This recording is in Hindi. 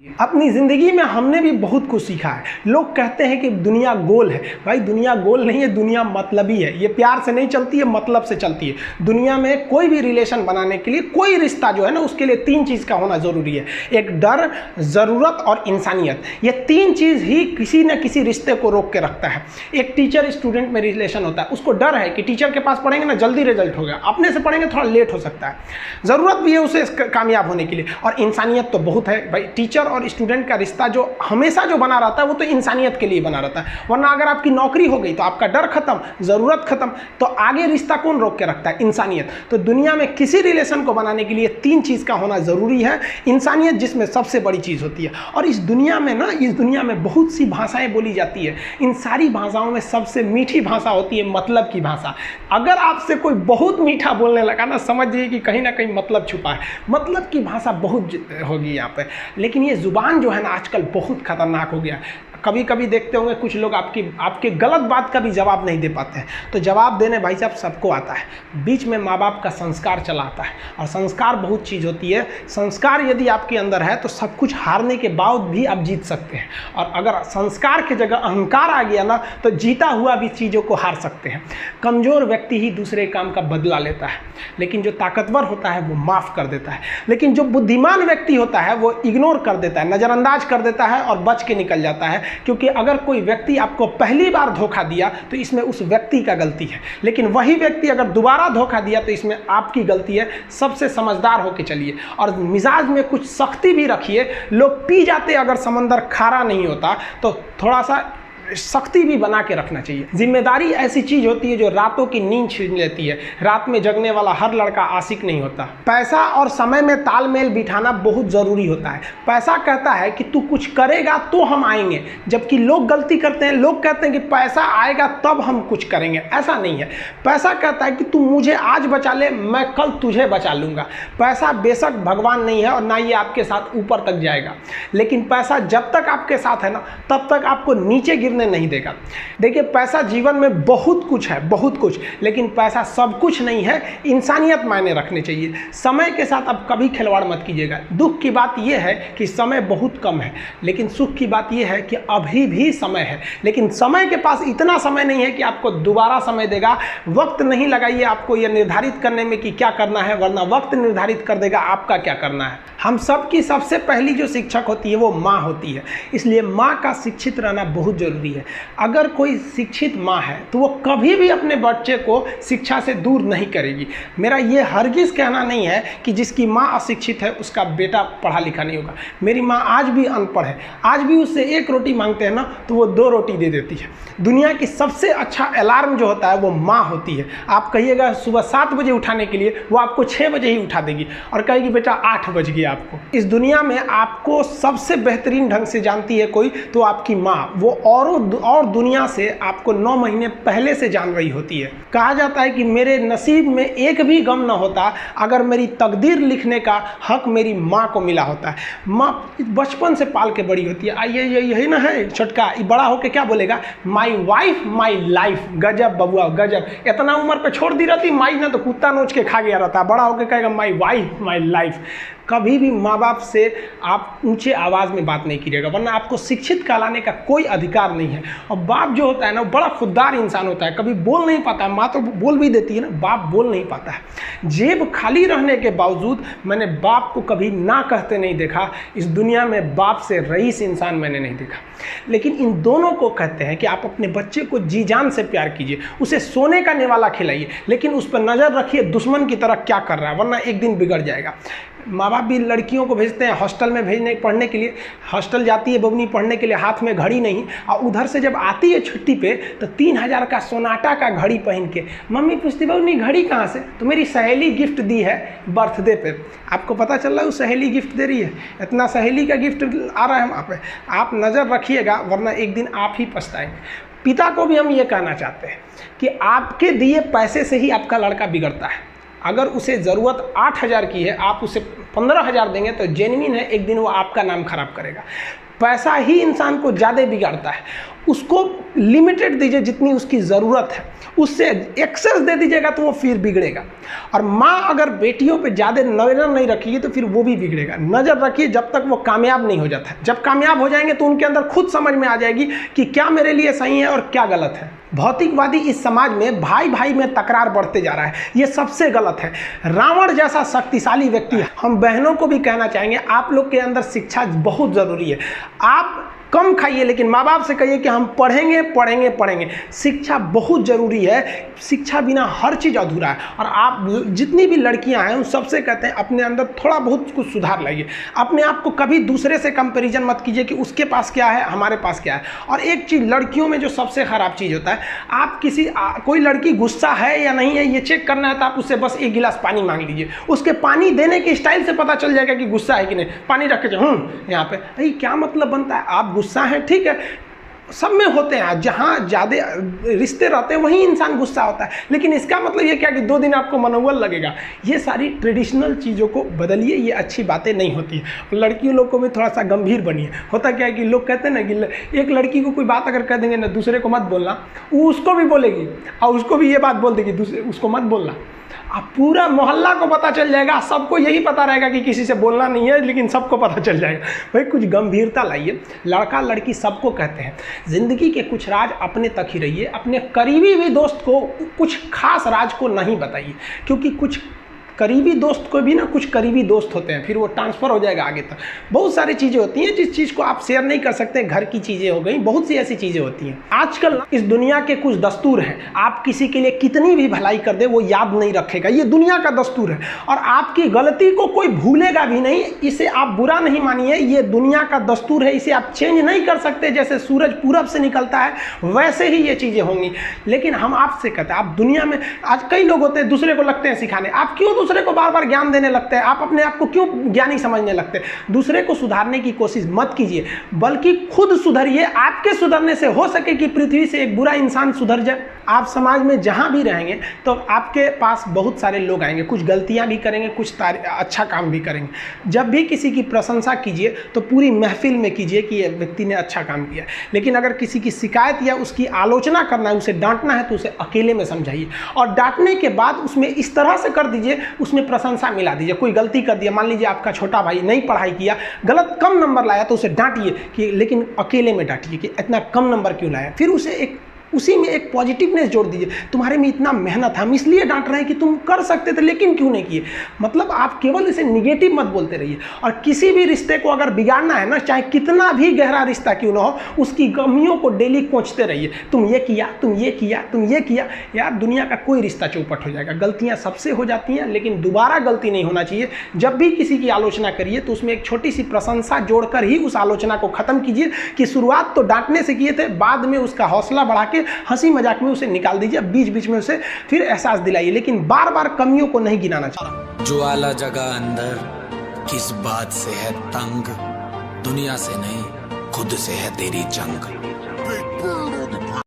अपनी ज़िंदगी में हमने भी बहुत कुछ सीखा है। लोग कहते हैं कि दुनिया गोल है। भाई दुनिया गोल नहीं है, दुनिया मतलबी है। ये प्यार से नहीं चलती है, मतलब से चलती है। दुनिया में कोई भी रिलेशन बनाने के लिए, कोई रिश्ता जो है ना, उसके लिए तीन चीज़ का होना ज़रूरी है। एक डर, ज़रूरत और इंसानियत। ये तीन चीज़ ही किसी न किसी रिश्ते को रोक के रखता है। एक टीचर स्टूडेंट में रिलेशन होता है, उसको डर है कि टीचर के पास पढ़ेंगे ना जल्दी रिजल्ट होगा, अपने से पढ़ेंगे थोड़ा लेट हो सकता है। ज़रूरत भी है उसे कामयाब होने के लिए, और इंसानियत तो बहुत है भाई। टीचर और स्टूडेंट का रिश्ता जो हमेशा जो बना रहता है वो तो इंसानियत के लिए बना रहता है। वरना अगर आपकी नौकरी हो गई तो आपका डर खत्म, ज़रूरत खत्म, तो आगे रिश्ता कौन रोक के रखता है? इंसानियत। तो दुनिया में किसी रिलेशन को बनाने के लिए तीन चीज़ का होना ज़रूरी है। इंसानियत जिसमें सबसे बड़ी चीज़ होती है। और इस दुनिया में ना, इस दुनिया में बहुत सी भाषाएं बोली जाती है। इन सारी भाषाओं में सबसे मीठी भाषा होती है मतलब की भाषा। अगर आपसे कोई बहुत मीठा बोलने लगा ना, समझिए कि कहीं ना कहीं मतलब छुपा है। मतलब की भाषा बहुत होगी यहाँ पे। लेकिन ये जुबान जो है ना आजकल बहुत खतरनाक हो गया। कभी कभी देखते होंगे कुछ लोग आपके गलत बात का भी जवाब नहीं दे पाते हैं। तो जवाब देने भाई साहब सबको आता है। बीच में माँ बाप का संस्कार चला आता है, और संस्कार बहुत चीज़ होती है। संस्कार यदि आपके अंदर है तो सब कुछ हारने के बाद भी आप जीत सकते हैं। और अगर संस्कार की जगह अहंकार आ गया ना, तो जीता हुआ भी चीज़ों को हार सकते हैं। कमज़ोर व्यक्ति ही दूसरे काम का बदला लेता है, लेकिन जो ताकतवर होता है वो माफ़ कर देता है। लेकिन जो बुद्धिमान व्यक्ति होता है वो इग्नोर कर देता है, नज़रअंदाज कर देता है और बच के निकल जाता है। क्योंकि अगर कोई व्यक्ति आपको पहली बार धोखा दिया तो इसमें उस व्यक्ति का गलती है, लेकिन वही व्यक्ति अगर दोबारा धोखा दिया तो इसमें आपकी गलती है। सबसे समझदार होके चलिए, और मिजाज में कुछ सख्ती भी रखिए। लोग पी जाते अगर समंदर खारा नहीं होता, तो थोड़ा सा सख्ती भी बना के रखना चाहिए। जिम्मेदारी ऐसी चीज़ होती है जो रातों की नींद छीन लेती है। रात में जगने वाला हर लड़का आशिक नहीं होता। पैसा और समय में तालमेल बिठाना बहुत ज़रूरी होता है। पैसा कहता है कि तू कुछ करेगा तो हम आएंगे, जबकि लोग गलती करते हैं। लोग कहते हैं कि पैसा आएगा तब हम कुछ करेंगे। ऐसा नहीं है। पैसा कहता है कि तू मुझे आज बचा ले, मैं कल तुझे बचा लूँगा। पैसा बेशक भगवान नहीं है और ना ये आपके साथ ऊपर तक जाएगा, लेकिन पैसा जब तक आपके साथ है ना, तब तक आपको नीचे गिरने नहीं देगा। देखिए, पैसा जीवन में बहुत कुछ है, बहुत कुछ, लेकिन पैसा सब कुछ नहीं है। इंसानियत मायने रखने चाहिए। समय के साथ आप कभी खिलवाड़ मत कीजिएगा। दुख की बात यह है कि समय बहुत कम है, लेकिन सुख की बात यह है कि अभी भी समय है। लेकिन समय के पास इतना समय नहीं है कि आपको दोबारा समय देगा। वक्त नहीं लगाइए आपको यह निर्धारित करने में कि क्या करना है, वरना वक्त निर्धारित कर देगा आपका क्या करना है। हम सब की सबसे पहली जो शिक्षक होती है वो माँ होती है, इसलिए माँ का शिक्षित रहना बहुत जरूरी है। अगर कोई शिक्षित माँ है तो वो कभी भी अपने बच्चे को शिक्षा से दूर नहीं करेगी। मेरा ये हरगिज़ कहना नहीं है कि जिसकी माँ अशिक्षित है उसका बेटा पढ़ा लिखा नहीं होगा। मेरी माँ आज भी अनपढ़ है, आज भी उससे एक रोटी मांगते हैं ना तो वो 2 रोटी दे देती है। दुनिया की सबसे अच्छा अलार्म जो होता है वो माँ होती है। आप कहिएगा सुबह 7 बजे उठाने के लिए, वो आपको 6 बजे ही उठा देगी और कहेगी बेटा 8 बज गया। आपको इस दुनिया में आपको सबसे बेहतरीन ढंग से जानती है कोई तो आपकी माँ। वो और दुनिया से आपको 9 महीने पहले से जान रही होती है। कहा जाता है कि मेरे नसीब में एक भी गम न होता अगर मेरी तकदीर लिखने का हक मेरी माँ को मिला होता है। माँ बचपन से पाल के बड़ी होती है। आइए यही ना है छोटका, बड़ा होके क्या बोलेगा? My wife my life. गजब बबुआ गजब। इतना उम्र पे छोड़ दी रहती माई ना तो कुत्ता नोच के खा गया रहता। बड़ा होके कहेगा माई वाइफ माई लाइफ। कभी भी माँ बाप से आप ऊंचे आवाज़ में बात नहीं कीजिएगा, वरना आपको शिक्षित कहलाने का कोई अधिकार नहीं है। और बाप जो होता है ना बड़ा खुददार इंसान होता है, कभी बोल नहीं पाता है। माँ तो बोल भी देती है ना, बाप बोल नहीं पाता है। जेब खाली रहने के बावजूद मैंने बाप को कभी ना कहते नहीं देखा। इस दुनिया में बाप से रईस इंसान मैंने नहीं देखा। लेकिन इन दोनों को कहते हैं कि आप अपने बच्चे को जी जान से प्यार कीजिए, उसे सोने का निवाला खिलाइए, लेकिन उस पर नज़र रखिए दुश्मन की तरह क्या कर रहा है, वरना एक दिन बिगड़ जाएगा। माँ बाप भी लड़कियों को भेजते हैं हॉस्टल में पढ़ने के लिए। हॉस्टल जाती है बबनी पढ़ने के लिए, हाथ में घड़ी नहीं, और उधर से जब आती है छुट्टी पे तो 3000 का सोनाटा का घड़ी पहन के मम्मी पूछती बबनी घड़ी कहाँ से? तो मेरी सहेली गिफ्ट दी है बर्थडे पे। आपको पता चल रहा है वो सहेली गिफ्ट दे रही है? इतना सहेली का गिफ्ट आ रहा है वहाँ पे। आप नज़र रखिएगा, वरना एक दिन आप ही पछताएंगे। पिता को भी हम ये कहना चाहते हैं कि आपके दिए पैसे से ही आपका लड़का बिगड़ता है। अगर उसे ज़रूरत 8000 की है, आप उसे 15000 देंगे तो जेन्युइन है, एक दिन वो आपका नाम खराब करेगा। पैसा ही इंसान को ज़्यादा बिगाड़ता है। उसको लिमिटेड दीजिए जितनी उसकी ज़रूरत है, उससे एक्सेस दे दीजिएगा तो वो फिर बिगड़ेगा। और माँ अगर बेटियों पे ज़्यादा नज़र नहीं रखेगी तो फिर वो भी बिगड़ेगा। नज़र रखिए जब तक वो कामयाब नहीं हो जाता है। जब कामयाब हो जाएंगे तो उनके अंदर खुद समझ में आ जाएगी कि क्या मेरे लिए सही है और क्या गलत है। भौतिकवादी इस समाज में भाई भाई में तकरार बढ़ते जा रहा है, ये सबसे गलत है। रावण जैसा शक्तिशाली व्यक्ति है। हम बहनों को भी कहना चाहेंगे, आप लोग के अंदर शिक्षा बहुत ज़रूरी है। आप कम खाइए लेकिन माँ बाप से कहिए कि हम पढ़ेंगे पढ़ेंगे पढ़ेंगे। शिक्षा बहुत ज़रूरी है, शिक्षा बिना हर चीज़ अधूरा है। और आप जितनी भी लड़कियां हैं उन सबसे कहते हैं अपने अंदर थोड़ा बहुत कुछ सुधार लाइए। अपने आप को कभी दूसरे से कंपैरिजन मत कीजिए कि उसके पास क्या है हमारे पास क्या है। और एक चीज़ लड़कियों में जो सबसे ख़राब चीज़ होता है, आप कोई लड़की गुस्सा है या नहीं है ये चेक करना है तो आप उससे बस 1 गिलास पानी मांग लीजिए। उसके पानी देने के स्टाइल से पता चल जाएगा कि गुस्सा है कि नहीं। पानी रख के यहाँ पे, अरे क्या मतलब बनता है? आप गुस्सा है, ठीक है, सब में होते हैं। जहाँ ज़्यादा रिश्ते रहते हैं वहीं इंसान गुस्सा होता है, लेकिन इसका मतलब ये क्या कि 2 दिन आपको मनोबल लगेगा। ये सारी ट्रेडिशनल चीज़ों को बदलिए, ये अच्छी बातें नहीं होती है। लड़कियों लोग को भी थोड़ा सा गंभीर बनिए। होता क्या है कि लोग कहते हैं ना कि एक लड़की को कोई बात अगर कह देंगे ना दूसरे को मत बोलना, वो उसको भी बोलेगी और उसको भी ये बात बोल देगी दूसरे उसको मत बोलना। अब पूरा मोहल्ला को पता चल जाएगा, सबको यही पता रहेगा कि किसी से बोलना नहीं है, लेकिन सबको पता चल जाएगा। भाई कुछ गंभीरता लाइए। लड़का लड़की सबको कहते हैं ज़िंदगी के कुछ राज अपने तक ही रहिए। अपने करीबी भी दोस्त को कुछ खास राज को नहीं बताइए, क्योंकि कुछ करीबी दोस्त को भी ना कुछ करीबी दोस्त होते हैं, फिर वो ट्रांसफ़र हो जाएगा आगे तक। बहुत सारी चीज़ें होती हैं जिस चीज़ को आप शेयर नहीं कर सकते। घर की चीज़ें हो गई, बहुत सी ऐसी चीज़ें होती हैं। आजकल इस दुनिया के कुछ दस्तूर हैं, आप किसी के लिए कितनी भी भलाई कर दे वो याद नहीं रखेगा। ये दुनिया का दस्तूर है और आपकी गलती को कोई भूलेगा भी नहीं। इसे आप बुरा नहीं मानिए, ये दुनिया का दस्तूर है, इसे आप चेंज नहीं कर सकते। जैसे सूरज पूरब से निकलता है वैसे ही ये चीज़ें होंगी। लेकिन हम आपसे कहते हैं, आप दुनिया में आज कई लोग होते हैं दूसरे को लगते हैं सिखाने, आप क्यों दूसरे को बार बार ज्ञान देने लगते हैं? आप अपने आप को क्यों ज्ञानी समझने लगते हैं? दूसरे को सुधारने की कोशिश मत कीजिए, बल्कि खुद सुधरिए। आपके सुधरने से हो सके कि पृथ्वी से एक बुरा इंसान सुधर जाए। आप समाज में जहां भी रहेंगे तो आपके पास बहुत सारे लोग आएंगे, कुछ गलतियां भी करेंगे, कुछ अच्छा काम भी करेंगे। जब भी किसी की प्रशंसा कीजिए तो पूरी महफिल में कीजिए कि ये व्यक्ति ने अच्छा काम किया। लेकिन अगर किसी की शिकायत या उसकी आलोचना करना है, उसे डांटना है, तो उसे अकेले में समझाइए। और डांटने के बाद उसमें इस तरह से कर दीजिए, उसमें प्रशंसा मिला दीजिए। कोई गलती कर दिया, मान लीजिए आपका छोटा भाई नहीं पढ़ाई किया, गलत कम नंबर लाया, तो उसे डांटिए कि, लेकिन अकेले में डांटिए कि इतना कम नंबर क्यों लाया। फिर उसे उसी में एक पॉजिटिवनेस जोड़ दीजिए। तुम्हारे में इतना मेहनत, हम इसलिए डांट रहे हैं कि तुम कर सकते थे लेकिन क्यों नहीं किए। मतलब आप केवल इसे निगेटिव मत बोलते रहिए। और किसी भी रिश्ते को अगर बिगाड़ना है ना, चाहे कितना भी गहरा रिश्ता क्यों ना हो, उसकी कमियों को डेली कोंचते रहिए। तुम ये किया, तुम ये किया, तुम ये किया। यार दुनिया का कोई रिश्ता चौपट हो जाएगा। गलतियां सबसे हो जाती हैं, लेकिन दोबारा गलती नहीं होना चाहिए। जब भी किसी की आलोचना करिए तो उसमें एक छोटी सी प्रशंसा जोड़कर ही उस आलोचना को खत्म कीजिए कि शुरुआत तो डांटने से किए थे, बाद में उसका हौसला बढ़ा के हंसी मजाक में उसे निकाल दीजिए। बीच बीच में उसे फिर एहसास दिलाइए, लेकिन बार बार कमियों को नहीं गिनाना चाहिए। जो आला जगह अंदर किस बात से है तंग, दुनिया से नहीं खुद से है तेरी जंग।